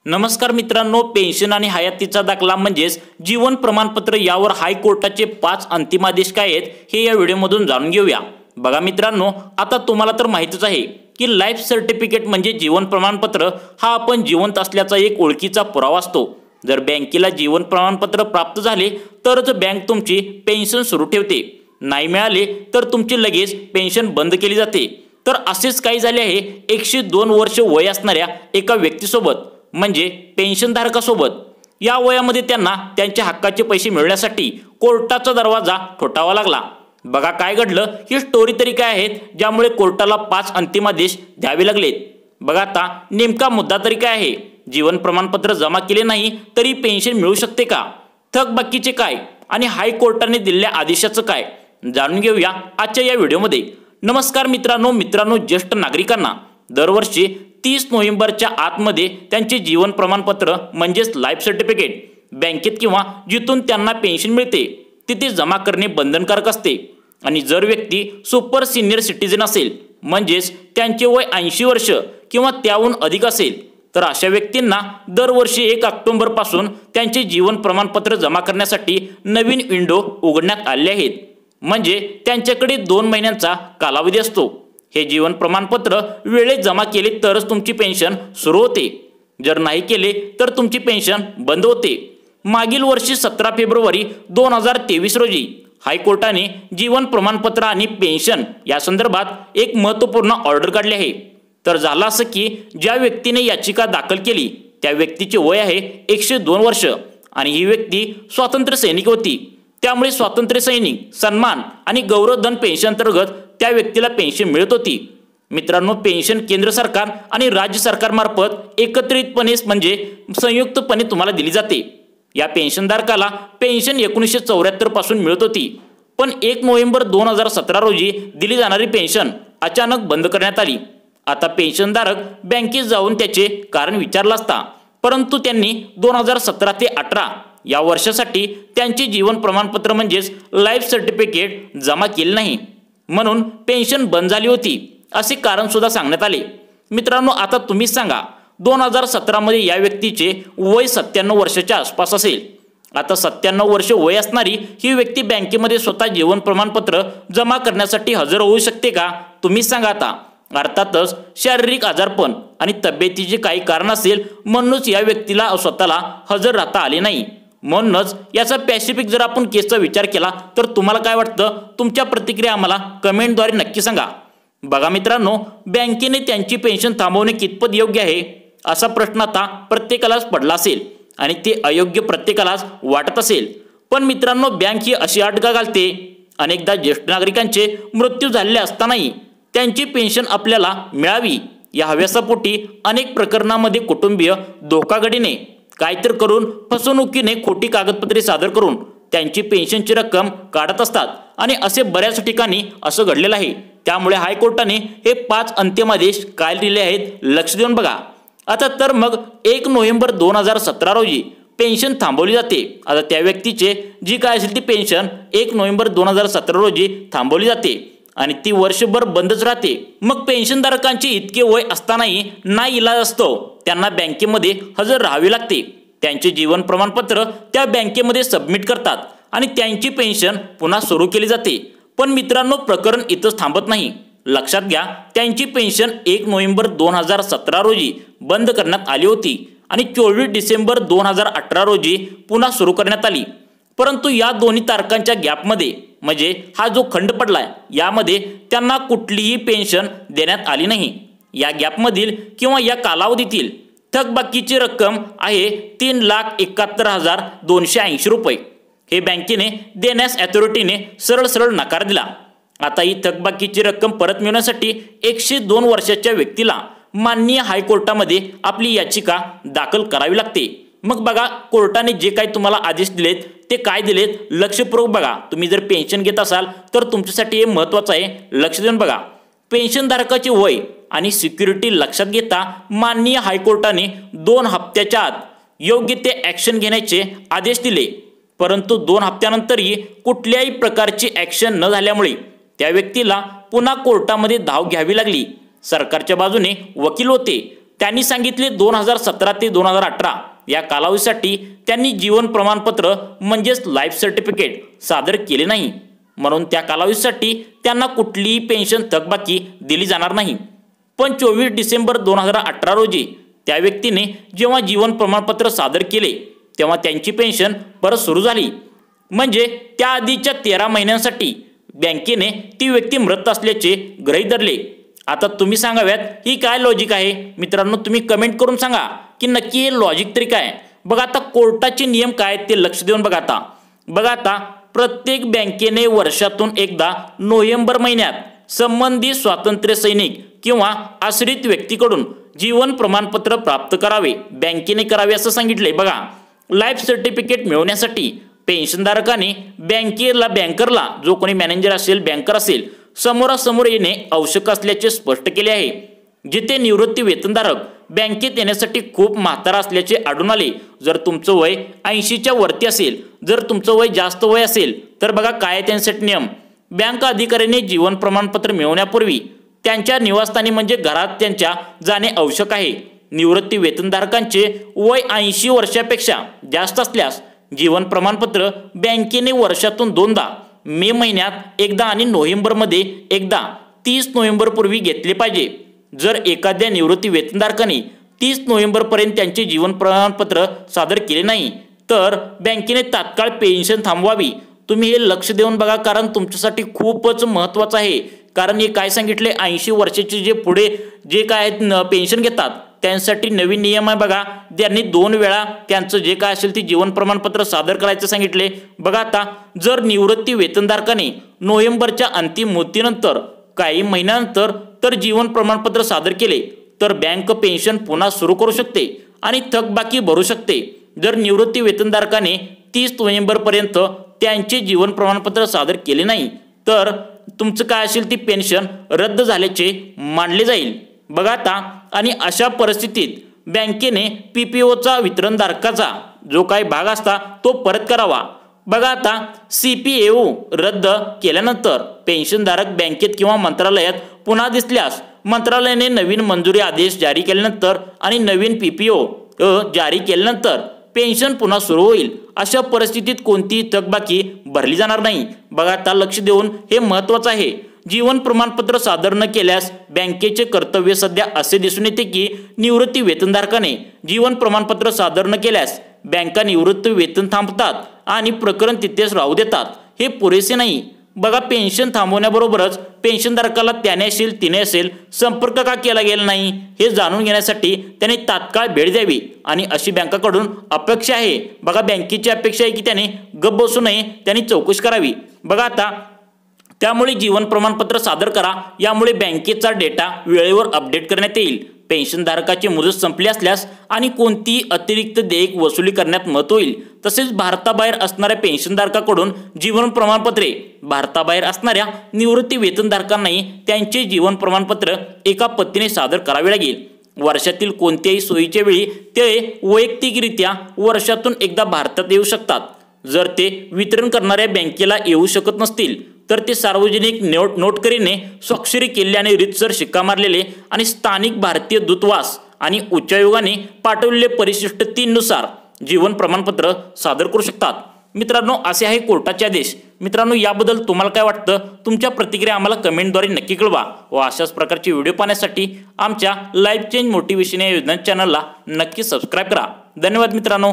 नमस्कार मित्रांनो, पेन्शन आणि हयातीचा दाखला म्हणजेच जीवन प्रमाणपत्र यावर हायकोर्टाचे 5 अंतिम आदेश काय आहेत हे या व्हिडिओमधून जाणून घेऊया। बघा मित्रांनो, आता तुम्हाला तर माहितीच आहे की लाईफ सर्टिफिकेट म्हणजे जीवन प्रमाणपत्र हा आपण जिवंत असल्याचा एक ओळखीचा पुरावा असतो। जर बँकेला जीवन प्रमाणपत्र प्राप्त झाले तरच बँक तुमची पेन्शन सुरू ठेवते, नाही मिळाले तर तुमची लगेच पेन्शन बंद केली जाते। तर असेच काही झाले आहे 102 वर्ष वय असणाऱ्या एका व्यक्तीसोबत, म्हणजे पेन्शनधारकासोबत। या वयामध्ये त्यांना त्यांच्या हक्काचे पैसे मिळण्यासाठी कोर्टाचा दरवाजा ठोठावा लागला। बघा काय घडलं, ही स्टोरी तरी काय आहेत ज्यामुळे कोर्टाला 5 अंतिम आदेश द्यावे लागलेत। बघा आता नेमका मुद्दा तरी काय आहे, जीवन प्रमाणपत्र जमा केले नाही तरी पेन्शन मिळू शकते का, थकबाकीचे काय आणि हायकोर्टाने दिलेल्या आदेशाचं काय, जाणून घेऊया आजच्या या व्हिडिओमध्ये। नमस्कार मित्रांनो, ज्येष्ठ नागरिकांना दरवर्षी 30 नोव्हेंबरच्या आतमध्ये त्यांचे जीवन प्रमाणपत्र म्हणजेच लाईफ सर्टिफिकेट बँकेत किंवा जिथून त्यांना पेन्शन मिळते तिथे जमा करणे बंधनकारक असते। आणि जर व्यक्ती सुपर सिनियर सिटीजन असेल, म्हणजेच त्यांचे वय 80 वर्ष किंवा त्याहून अधिक असेल, तर अशा व्यक्तींना दरवर्षी 1 ऑक्टोबर पासून त्यांचे जीवन प्रमाणपत्र जमा करण्यासाठी नवीन विंडो उघडण्यात आले आहेत। म्हणजे त्यांच्याकडे 2 महिन्यांचा कालावधी असतो। हे जीवन प्रमाणपत्र वेळेत जमा केले तरच तुमची पेन्शन सुरू होते, जर नाही केले तर तुमची पेन्शन बंद होते। मागील वर्षी 17 फेब्रुवारी 2023 रोजी हायकोर्टाने जीवन प्रमाणपत्र आणि पेन्शन या संदर्भात एक महत्त्वपूर्ण ऑर्डर काढली आहे। तर झालं असं की ज्या व्यक्तीने याचिका दाखल केली त्या व्यक्तीचे वय आहे 102 वर्ष आणि ही व्यक्ती स्वातंत्र्य सैनिक होती। त्यामुळे स्वातंत्र्य सैनिक सन्मान आणि गौरवधन पेन्शन अंतर्गत त्या व्यक्तीला पेन्शन मिळत होती। मित्रांनो, पेन्शन केंद्र सरकार आणि राज्य सरकारमार्फत एकत्रितपणे म्हणजे संयुक्तपणे तुम्हाला दिली जाते। या पेन्शनधारकाला पेन्शन 1974 पासून मिळत होती, पण 1 नोव्हेंबर 2017 रोजी दिली जाणारी पेन्शन अचानक बंद करण्यात आली। आता पेन्शनधारक बँकेत जाऊन त्याचे कारण विचारलं असता, परंतु त्यांनी 2017 ते 18 या वर्षासाठी त्यांचे जीवन प्रमाणपत्र म्हणजेच लाईफ सर्टिफिकेट जमा केले नाही, म्हणून पेन्शन बंद झाली होती असे कारण सुद्धा सांगण्यात आले। मित्रांनो, आता तुम्हीच सांगा, 2017 मध्ये या व्यक्तीचे वय 97 वर्षाच्या आसपास असेल। आता 97 वर्ष वय असणारी ही व्यक्ती बँकेमध्ये स्वतः जीवन प्रमाणपत्र जमा करण्यासाठी हजर होऊ शकते का, तुम्हीच सांगा आता। अर्थातच शारीरिक आजारपण आणि तब्येतीचे काही कारण असेल म्हणूनच या व्यक्तीला स्वतःला हजर राहता आले नाही। म्हणूनच याचा पॅसिफिक जर आपण केसचा विचार केला तर तुम्हाला काय वाटतं, तुमच्या प्रतिक्रिया आम्हाला कमेंटद्वारे नक्की सांगा। बघा मित्रांनो, बँकेने त्यांची पेन्शन थांबवणे कितपत योग्य आहे असा प्रश्न आता प्रत्येकालाच पडला असेल आणि ते अयोग्य प्रत्येकालाच वाटत असेल। पण मित्रांनो, बँक ही अशी अट का घालते, अनेकदा ज्येष्ठ नागरिकांचे मृत्यू झालेले असतानाही त्यांची पेन्शन आपल्याला मिळावी या हव्यासापोटी अनेक प्रकरणांमध्ये कुटुंबीय धोकागडीने काहीतरी करून फसवणुकीने खोटी कागदपत्रे सादर करून त्यांची पेन्शनची रक्कम काढत असतात आणि असे बऱ्याच ठिकाणी असं घडलेलं आहे। त्यामुळे हायकोर्टाने हे 5 अंतिम आदेश काय दिले आहेत लक्ष देऊन बघा। आता तर मग 1 नोव्हेंबर 2017 रोजी पेन्शन थांबवली जाते। आता त्या व्यक्तीचे जी काय असेल ती पेन्शन 1 नोव्हेंबर 2017 रोजी थांबवली जाते आणि ती वर्षभर बंदच राहते। मग पेन्शनधारकांचे इतके वय असतानाही नाईलाज असतो, त्यांना बँकेमध्ये हजर राहावे लागते। त्यांचे जीवन प्रमाणपत्र त्या बँकेमध्ये सबमिट करतात आणि त्यांची पेन्शन पुन्हा सुरू केली जाते। पण मित्रांनो, प्रकरण इथंच थांबत नाही। लक्षात घ्या, त्यांची पेन्शन 1 नोव्हेंबर 2017 रोजी बंद करण्यात आली होती आणि 24 डिसेंबर 2018 रोजी पुन्हा सुरू करण्यात आली। परंतु या दोन्ही तारखांच्या गॅपमध्ये म्हणजे हा जो खंड पडलाय यामध्ये त्यांना कुठलीही पेन्शन देण्यात आली नाही। या गॅपमधील किंवा या कालावधीतील थकबाकीची रक्कम आहे 3,71,280 रुपये। हे बँकेने देण्यास अथॉरिटीने सरळ नकार दिला। आता ही थकबाकीची रक्कम परत मिळवण्यासाठी 102 वर्षाच्या व्यक्तीला माननीय हायकोर्टामध्ये आपली याचिका दाखल करावी लागते। मग बघा, कोर्टाने जे काही तुम्हाला आदेश दिलेत ते काय दिलेत लक्षपूर्वक बघा। तुम्ही जर पेन्शन घेत असाल तर तुमच्यासाठी हे महत्त्वाचं आहे, लक्ष देऊन बघा। पेन्शनधारकाचे वय आणि सिक्युरिटी लक्षात घेता माननीय हायकोर्टाने 2 हप्त्याच्या आत योग्य ते ॲक्शन घेण्याचे आदेश दिले। परंतु 2 हप्त्यानंतरही कुठल्याही प्रकारची ॲक्शन न झाल्यामुळे त्या व्यक्तीला पुन्हा कोर्टामध्ये धाव घ्यावी लागली। सरकारच्या बाजूने वकील होते, त्यांनी सांगितले 2017 ते 2018 या कालावधीसाठी त्यांनी जीवन प्रमाणपत्र म्हणजेच लाईफ सर्टिफिकेट सादर केले नाही, म्हणून त्या कालावधीसाठी त्यांना कुठलीही पेन्शन थकबाकी दिली जाणार नाही। पण 24 डिसेंबर 2018 रोजी त्या व्यक्तीने जेव्हा जीवन प्रमाणपत्र सादर केले तेव्हा त्यांची पेन्शन परत सुरू झाली, म्हणजे त्याआधीच्या 13 महिन्यांसाठी बँकेने ती व्यक्ती मृत असल्याचे गृहीत धरले। आता तुम्ही सांगाव्यात ही काय लॉजिक आहे? मित्रांनो, तुम्ही कमेंट करून सांगा की नक्की हे लॉजिक तरी काय? बघा आता कोर्टाचे नियम काय ते लक्ष देऊन बघा आता प्रत्येक बँकेने वर्षातून एकदा नोव्हेंबर महिन्यात संबंधित स्वातंत्र्य सैनिक किंवा आश्रित व्यक्तीकडून जीवन प्रमाणपत्र प्राप्त करावे, बँकेने करावे असं सांगितले। बघा, लाईफ सर्टिफिकेट मिळवण्यासाठी पेन्शनधारकाने बँकरला, जो कोणी मॅनेजर असेल, बँकर असेल, समोरासमोर येणे आवश्यक असल्याचे स्पष्ट केले आहे। जिथे निवृत्ती वेतनधारक बँकेत येण्यासाठी खूप म्हातारा असल्याचे आढळून आले, जर तुमचं वय 80च्या वरती असेल, जर तुमचं वय जास्त वय असेल तर बघा काय त्यांसाठी नियम। बँक अधिकाऱ्याने जीवन प्रमाणपत्र मिळवण्यापूर्वी त्यांच्या निवासस्थानी म्हणजे घरात त्यांच्या जाणे आवश्यक आहे। निवृत्ती वेतनधारकांचे वय 80 वर्षापेक्षा जास्त असल्यास जीवन प्रमाणपत्र बँकेने वर्षातून 2दा, मे महिन्यात एकदा आणि नोव्हेंबरमध्ये एकदा 30 नोव्हेंबरपूर्वी घेतले पाहिजे। जर एखाद्या निवृत्ती वेतनधारकाने 30 नोव्हेंबरपर्यंत त्यांचे जीवन प्रमाणपत्र सादर केले नाही तर बँकेने तात्काळ पेन्शन थांबवावी। तुम्ही हे लक्ष देऊन बघा, कारण तुमच्यासाठी खूपच महत्त्वाचं आहे। कारण हे काय सांगितले, 80 वर्षाचे जे पुढे जे काय पेन्शन घेतात त्यांसाठी नवीन नियम आहे। बघा, त्यांनी 2 वेळा त्यांचं जे काय असेल ते जीवन प्रमाणपत्र सादर करायचं सांगितले। बघा आता जर निवृत्ती वेतनधारकाने नोव्हेंबरच्या अंतिम मुदतीनंतर काही महिन्यानंतर तर जीवन प्रमाणपत्र सादर केले तर बँक पेन्शन पुन्हा सुरू करू शकते आणि थकबाकी भरू शकते। जर निवृत्ती वेतनधारकाने 30 नोव्हेंबरपर्यंत त्यांचे जीवन प्रमाणपत्र सादर केले नाही तर तुमचं काय असेल ती पेन्शन रद्द झाल्याचे मानले जाईल। बघा आता, आणि अशा परिस्थितीत बँकेने PPOचा वितरणधारकाचा जो काही भाग असता तो परत करावा। बघा आता CPAO रद्द केल्यानंतर पेन्शनधारक बँकेत किंवा मंत्रालयात पुन्हा दिसल्यास मंत्रालयाने नवीन मंजुरी आदेश जारी केल्यानंतर आणि नवीन PPO जारी केल्यानंतर पेन्शन पुन्हा सुरू होईल। अशा परिस्थितीत कोणतीही थकबाकी भरली जाणार नाही। बघा आता लक्ष देऊन, हे महत्त्वाचं आहे। जीवन प्रमाणपत्र सादर न केल्यास बँकेचे कर्तव्य सध्या असे दिसून येते की निवृत्ती वेतनधारकाने जीवन प्रमाणपत्र सादर न केल्यास बँका निवृत्ती वेतन थांबतात आणि प्रकरण तिथेच राहू देतात। हे पुरेसे नाही। बघा, पेन्शन थांबवण्याबरोबरच पेन्शनधारकाला त्याने असेल तिने असेल संपर्क का केला गेला नाही हे जाणून घेण्यासाठी त्याने तात्काळ भेट द्यावी आणि अशी बँकाकडून अपेक्षा आहे। बघा, बँकेची अपेक्षा आहे की त्याने गप्प बसू नये, त्यांनी चौकशी करावी। बघा आता त्यामुळे जीवन प्रमाणपत्र सादर करा, यामुळे बँकेचा डेटा वेळेवर अपडेट करण्यात येईल। पेन्शनधारकाची मुदत संपली असल्यास आणि कोणतीही अतिरिक्त देयक वसुली करण्यात मदत होईल। तसेच भारताबाहेर असणाऱ्या पेन्शनधारकाकडून जीवन प्रमाणपत्रे भारताबाहेर असणाऱ्या निवृत्ती वेतनधारकांनाही त्यांचे जीवन प्रमाणपत्र एका पत्तीने सादर करावे लागेल। वर्षातील कोणत्याही सोयीच्या वेळी ते वैयक्तिकरित्या वर्षातून एकदा भारतात येऊ शकतात। जर ते वितरण करणाऱ्या बँकेला येऊ शकत नसतील तर ते सार्वजनिक नोटकरीने स्वाक्षरी केल्याने रीतसर शिक्का मारलेले आणि स्थानिक भारतीय दूतावास आणि उच्चायोगाने पाठवलेले परिशिष्ट 3 नुसार जीवन प्रमाणपत्र सादर करू शकतात। मित्रांनो, असे आहे कोर्टाचे आदेश। मित्रांनो, याबद्दल तुम्हाला काय वाटतं? तुमच्या प्रतिक्रिया आम्हाला कमेंटद्वारे नक्की कळवा व अशाच प्रकारचे व्हिडिओ पाहण्यासाठी आमच्या लाईफ चेंज मोटिवेशन या योजना चॅनलला नक्की सबस्क्राईब करा। धन्यवाद मित्रांनो।